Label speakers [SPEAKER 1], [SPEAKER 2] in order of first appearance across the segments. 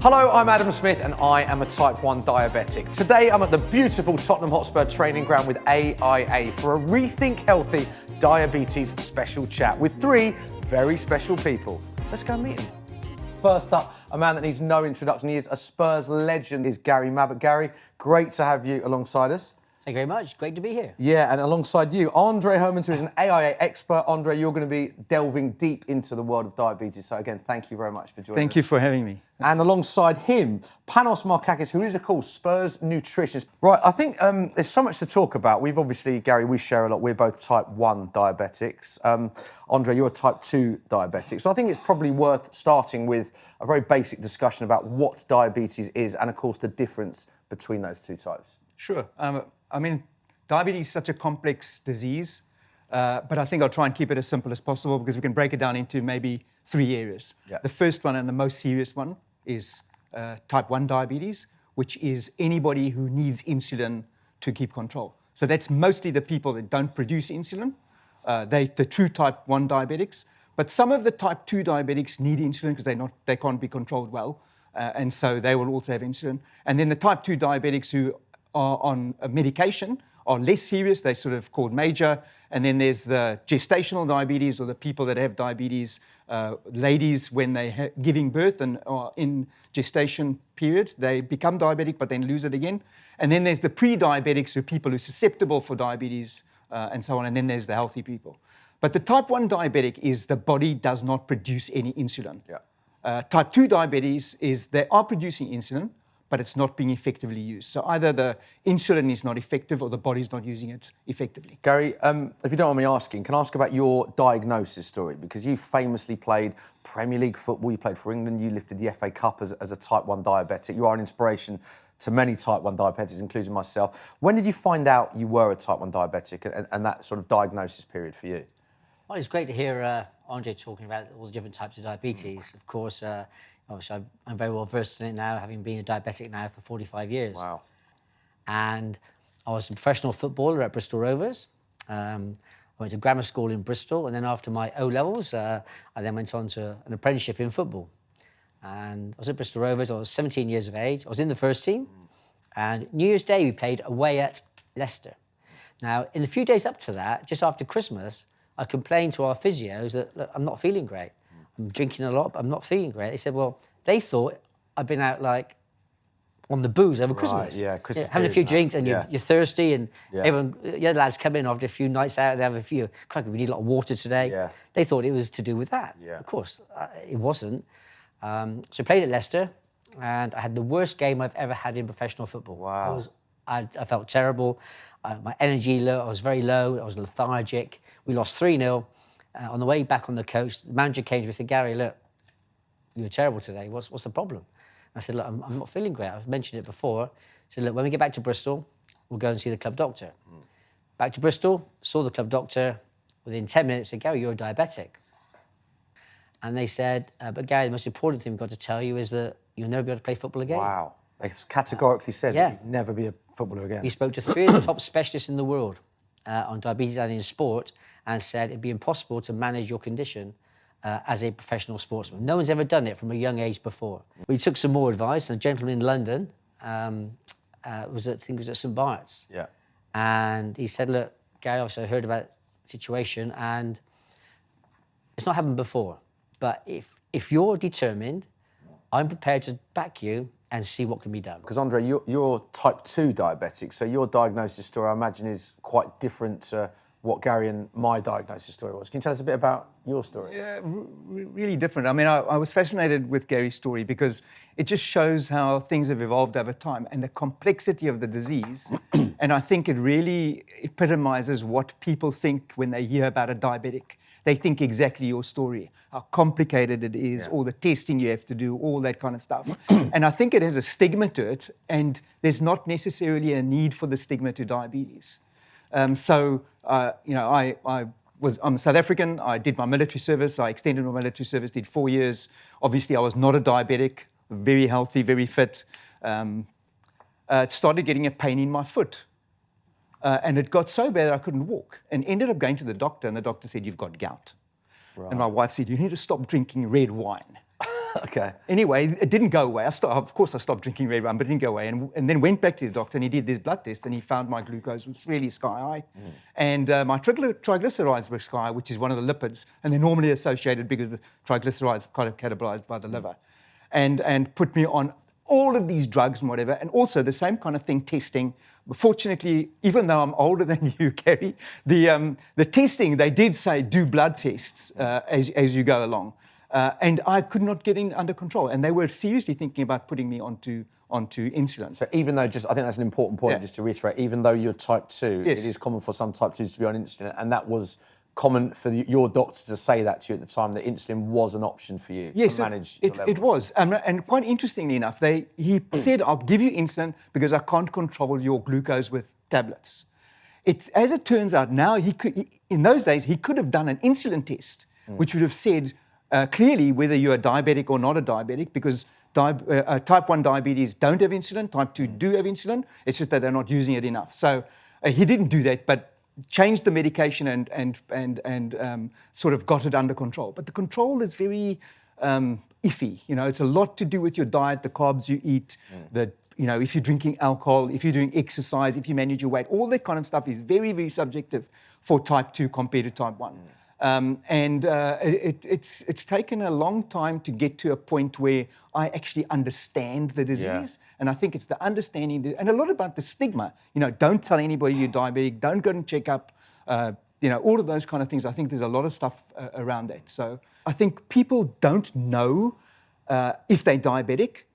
[SPEAKER 1] Hello, I'm Adam Smith and I am a type 1 diabetic. Today I'm at the beautiful Tottenham Hotspur training ground with AIA for a Rethink Healthy Diabetes special chat with three very special people. Let's go and meet him. First up, a man that needs no introduction. He is a Spurs legend, is Gary Mabbutt. Gary, great to have you alongside us.
[SPEAKER 2] Thank you very much. Great to be here.
[SPEAKER 1] Yeah, and alongside you, Andre Hermans, who is an AIA expert. Andre, you're going to be delving deep into the world of diabetes. So again, thank you very much for joining us.
[SPEAKER 3] Thank you for having me.
[SPEAKER 1] And alongside him, Panos Markakis, who is, of course, Spurs Nutritionist. Right, I think there's so much to talk about. We've obviously, Gary, we share a lot. We're both type 1 diabetics. Andre, you're a type 2 diabetic. So I think it's probably worth starting with a very basic discussion about what diabetes is and, of course, the difference between those two types.
[SPEAKER 3] Sure. I mean, diabetes is such a complex disease, but I think I'll try and keep it as simple as possible because we can break it down into maybe three areas.
[SPEAKER 1] Yeah.
[SPEAKER 3] The first one and the most serious one is type 1 diabetes, which is anybody who needs insulin to keep control. So that's mostly the people that don't produce insulin, the true type 1 diabetics. But some of the type 2 diabetics need insulin because they can't be controlled well, and so they will also have insulin. And then the type 2 diabetics who are on a medication are less serious, they're sort of called major. And then there's the gestational diabetes, or the people that have diabetes, ladies when they're giving birth and are in gestation period, they become diabetic but then lose it again. And then there's the pre-diabetics, who are people who are susceptible for diabetes and so on. And then there's the healthy people. But the type 1 diabetic is the body does not produce any insulin.
[SPEAKER 1] Yeah.
[SPEAKER 3] Type 2 diabetes is they are producing insulin, but it's not being effectively used. So either the insulin is not effective or the body's not using it effectively.
[SPEAKER 1] Gary, if you don't mind me asking, can I ask about your diagnosis story? Because you famously played Premier League football, you played for England, you lifted the FA Cup as a type 1 diabetic. You are an inspiration to many type 1 diabetics, including myself. When did you find out you were a type 1 diabetic and that sort of diagnosis period for you?
[SPEAKER 2] Well, it's great to hear Andre talking about all the different types of diabetes. Of course, obviously I'm very well versed in it now, having been a diabetic now for 45 years.
[SPEAKER 1] Wow.
[SPEAKER 2] And I was a professional footballer at Bristol Rovers. I went to grammar school in Bristol, and then after my O-levels, I then went on to an apprenticeship in football. And I was at Bristol Rovers, I was 17 years of age, I was in the first team, and New Year's Day we played away at Leicester. Now, in the few days up to that, just after Christmas, I complained to our physios that, look, I'm not feeling great. I'm drinking a lot, but I'm not feeling great. They said, well, they thought I'd been out like on the booze over Christmas.
[SPEAKER 1] Yeah, Christmas.
[SPEAKER 2] Having a few drinks and you're thirsty, and everyone, the other lads come in after a few nights out, they have a few, crack, we need a lot of water today.
[SPEAKER 1] Yeah.
[SPEAKER 2] They thought it was to do with that.
[SPEAKER 1] Yeah.
[SPEAKER 2] Of course, it wasn't. So I played at Leicester, and I had the worst game I've ever had in professional football.
[SPEAKER 1] Wow.
[SPEAKER 2] I felt terrible. My energy low, I was very low, I was lethargic. We lost 3-0. On the way back on the coach, the manager came to me and said, Gary, look, you were terrible today. What's the problem? I said, look, I'm not feeling great. I've mentioned it before. I said, look, when we get back to Bristol, we'll go and see the club doctor. Back to Bristol, saw the club doctor. Within 10 minutes, said, Gary, you're a diabetic. And they said, but Gary, the most important thing we've got to tell you is that you'll never be able to play football again.
[SPEAKER 1] Wow. They categorically said that you'd never be a footballer again.
[SPEAKER 2] We spoke to 3 of the top specialists in the world on diabetes and in sport, and said it'd be impossible to manage your condition as a professional sportsman. No one's ever done it from a young age before. We took some more advice, and a gentleman in London I think it was at St Bart's.
[SPEAKER 1] Yeah.
[SPEAKER 2] And he said, look, Gary, obviously I heard about the situation, and it's not happened before, but if you're determined, I'm prepared to back you and see what can be done.
[SPEAKER 1] Because Andre, you're type 2 diabetic, so your diagnosis story, I imagine, is quite different to what Gary and my diagnosis story was. Can you tell us a bit about your story?
[SPEAKER 3] Yeah, really different. I mean, I was fascinated with Gary's story because it just shows how things have evolved over time and the complexity of the disease. And I think it really epitomizes what people think when they hear about a diabetic. They think exactly your story, how complicated it is, all the testing you have to do, all that kind of stuff. And I think it has a stigma to it, and there's not necessarily a need for the stigma to diabetes. I'm South African. I did my military service. I extended my military service, did 4 years. Obviously, I was not a diabetic, very healthy, very fit. Started getting a pain in my foot. And it got so bad I couldn't walk, and ended up going to the doctor, and the doctor said, you've got gout. Right. And my wife said, you need to stop drinking red wine.
[SPEAKER 1] Okay.
[SPEAKER 3] Anyway, it didn't go away. Of course, I stopped drinking red wine, but it didn't go away. And then went back to the doctor, and he did this blood test, and he found my glucose was really sky high. And my triglycerides were sky high, which is one of the lipids, and they're normally associated because the triglycerides are kind of catabolized by the liver. And put me on all of these drugs and whatever, and also the same kind of thing, testing. Fortunately, even though I'm older than you, Gary, the testing, they did say do blood tests as you go along. And I could not get under control. And they were seriously thinking about putting me onto insulin.
[SPEAKER 1] So even though, I think that's an important point, just to reiterate, even though you're type 2,
[SPEAKER 3] Yes.
[SPEAKER 1] it is common for some type 2s to be on insulin, and that was common for your doctor to say that to you at the time, that insulin was an option for you to manage your levels.
[SPEAKER 3] It was. And quite interestingly enough, he said, I'll give you insulin because I can't control your glucose with tablets. As it turns out now, in those days, he could have done an insulin test, which would have said clearly whether you're a diabetic or not a diabetic, because type 1 diabetes don't have insulin, type 2 do have insulin, it's just that they're not using it enough. So he didn't do that, but changed the medication and sort of got it under control. But the control is very iffy. It's a lot to do with your diet, the carbs you eat, if you're drinking alcohol, if you're doing exercise, if you manage your weight, all that kind of stuff is very, very subjective for type 2 compared to type 1. It's taken a long time to get to a point where I actually understand the disease. Yeah. And I think it's the understanding, and a lot about the stigma. Don't tell anybody you're diabetic, don't go and check up, all of those kind of things. I think there's a lot of stuff around that. So I think people don't know if they're diabetic,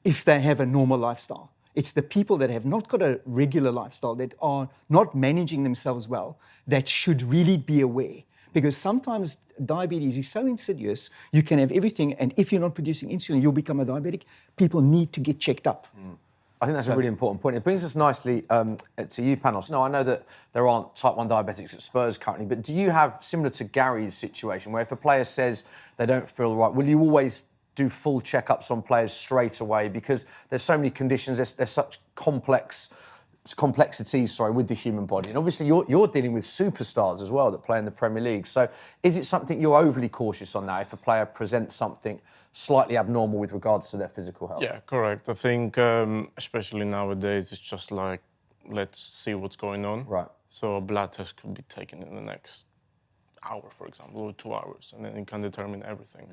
[SPEAKER 3] if they have a normal lifestyle. It's the people that have not got a regular lifestyle, that are not managing themselves well, that should really be aware. Because sometimes diabetes is so insidious, you can have everything, and if you're not producing insulin, you'll become a diabetic. People need to get checked up.
[SPEAKER 1] I think that's a really important point. It brings us nicely to you, Panos. Now, I know that there aren't type 1 diabetics at Spurs currently, but do you have, similar to Gary's situation, where if a player says they don't feel right, will you always do full checkups on players straight away? Because there's so many conditions, there's such complexities with the human body, and obviously you're dealing with superstars as well that play in the Premier League. So is it something you're overly cautious on now if a player presents something slightly abnormal with regards to their physical health?
[SPEAKER 4] Yeah, correct. I think especially nowadays it's just like, let's see what's going on.
[SPEAKER 1] Right.
[SPEAKER 4] So a blood test could be taken in the next hour, for example, or 2 hours, and then it can determine everything.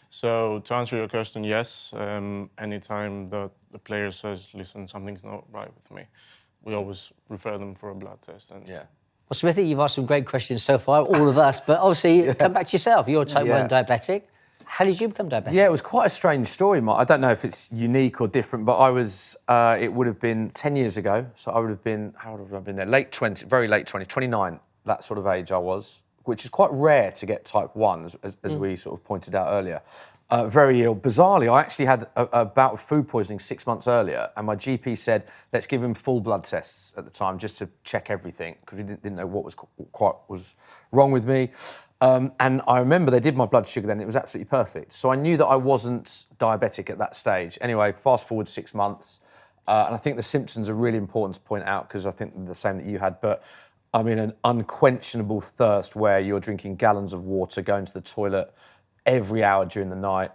[SPEAKER 4] So to answer your question, yes, anytime that the player says, listen, something's not right with me, we always refer them for a blood test. And
[SPEAKER 2] Well, Smithy, you've asked some great questions so far, all of us, but obviously, come back to yourself. You're a type 1 diabetic. How did you become diabetic?
[SPEAKER 1] Yeah, it was quite a strange story, Mark. I don't know if it's unique or different, but I was, it would have been 10 years ago, so I would have been, how old would I have been there? Late 20, very late 20, 29, that sort of age I was, which is quite rare to get type 1, as we sort of pointed out earlier. Very ill. Bizarrely, I actually had a bout of food poisoning 6 months earlier, and my GP said, let's give him full blood tests at the time just to check everything, because we didn't know what was wrong with me. And I remember they did my blood sugar then, and it was absolutely perfect. So I knew that I wasn't diabetic at that stage. Anyway, fast forward 6 months, and I think the symptoms are really important to point out, because I think they're the same that you had, but I mean, an unquenchable thirst where you're drinking gallons of water, going to the toilet every hour during the night.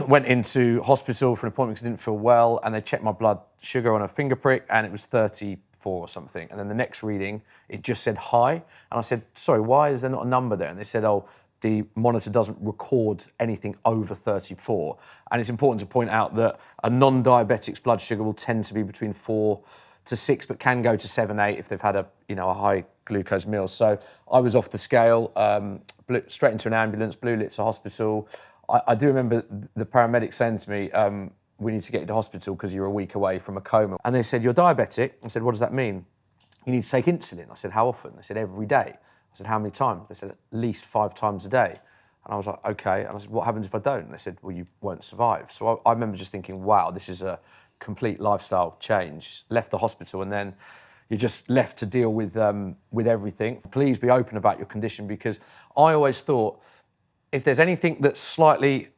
[SPEAKER 1] Went into hospital for an appointment because I didn't feel well, and they checked my blood sugar on a finger prick, and it was 34 or something. And then the next reading, it just said high. And I said, sorry, why is there not a number there? And they said, oh, the monitor doesn't record anything over 34. And it's important to point out that a non-diabetic's blood sugar will tend to be between 4 to 6, but can go to 7, 8 if they've had a high glucose meal. So I was off the scale, straight into an ambulance, blue lit to hospital. I do remember the paramedic saying to me, we need to get you to hospital because you're a week away from a coma. And they said, you're diabetic. I said, what does that mean? You need to take insulin. I said, how often? They said, every day. I said, how many times? They said, at least 5 times a day. And I was like, okay. And I said, what happens if I don't? And they said, well, you won't survive. So I remember just thinking, wow, this is a complete lifestyle change. Left the hospital, and then you're just left to deal with everything. Please be open about your condition, because I always thought if there's anything that's slightly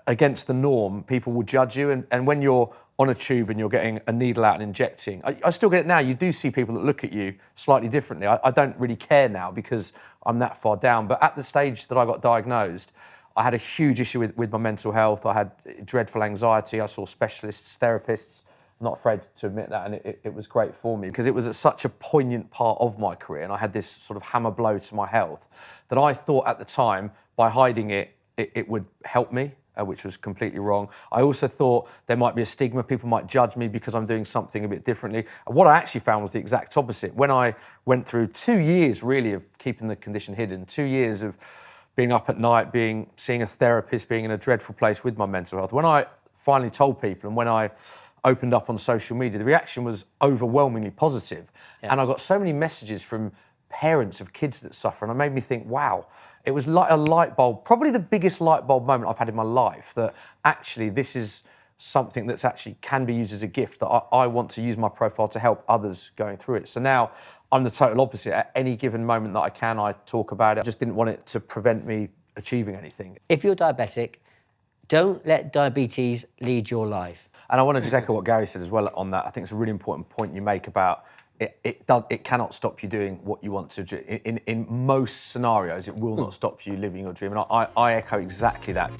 [SPEAKER 1] against the norm, people will judge you. And when you're on a tube and you're getting a needle out and injecting, I still get it now. You do see people that look at you slightly differently. I don't really care now because I'm that far down. But at the stage that I got diagnosed, I had a huge issue with my mental health. I had dreadful anxiety. I saw specialists, therapists. I'm not afraid to admit that, and it was great for me because it was at such a poignant part of my career, and I had this sort of hammer blow to my health that I thought at the time, by hiding it would help me, which was completely wrong. I also thought there might be a stigma, people might judge me because I'm doing something a bit differently. And what I actually found was the exact opposite. When I went through 2 years really of keeping the condition hidden, 2 years of being up at night, seeing a therapist, being in a dreadful place with my mental health, when I finally told people and when I opened up on social media, the reaction was overwhelmingly positive. Yeah. And I got so many messages from parents of kids that suffer, and it made me think, wow, it was like a light bulb, probably the biggest light bulb moment I've had in my life, that actually this is something that's actually can be used as a gift, that I want to use my profile to help others going through it. So now I'm the total opposite. At any given moment that I talk about it. I just didn't want it to prevent me achieving anything.
[SPEAKER 2] If you're diabetic, don't let diabetes lead your life.
[SPEAKER 1] And I want to just echo what Gary said as well on that. I think it's a really important point you make about it cannot stop you doing what you want to do. In most scenarios, it will not stop you living your dream. And I echo exactly that.